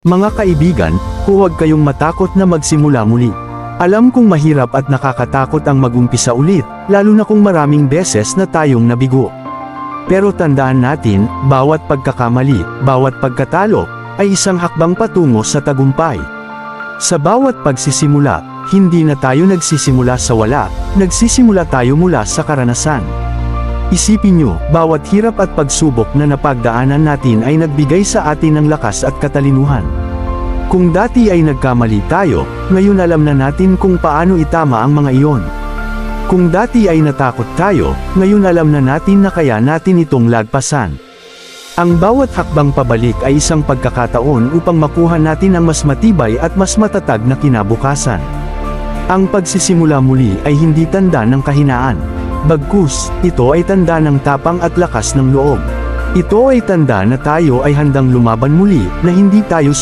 Mga kaibigan, huwag kayong matakot na magsimula muli. Alam kong mahirap at nakakatakot ang mag-umpisa ulit, lalo na kung maraming beses na tayong nabigo. Pero tandaan natin, bawat pagkakamali, bawat pagkatalo, ay isang hakbang patungo sa tagumpay. Sa bawat pagsisimula, hindi na tayo nagsisimula sa wala, nagsisimula tayo mula sa karanasan. Isipin nyo, bawat hirap at pagsubok na napagdaanan natin ay nagbigay sa atin ng lakas at katalinuhan. Kung dati ay nagkamali tayo, ngayon alam na natin kung paano itama ang mga iyon. Kung dati ay natakot tayo, ngayon alam na natin na kaya natin itong lagpasan. Ang bawat hakbang pabalik ay isang pagkakataon upang makuha natin ang mas matibay at mas matatag na kinabukasan. Ang pagsisimula muli ay hindi tanda ng kahinaan. Bagkus, ito ay tanda ng tapang at lakas ng loob. Ito ay tanda na tayo ay handang lumaban muli, na hindi tayo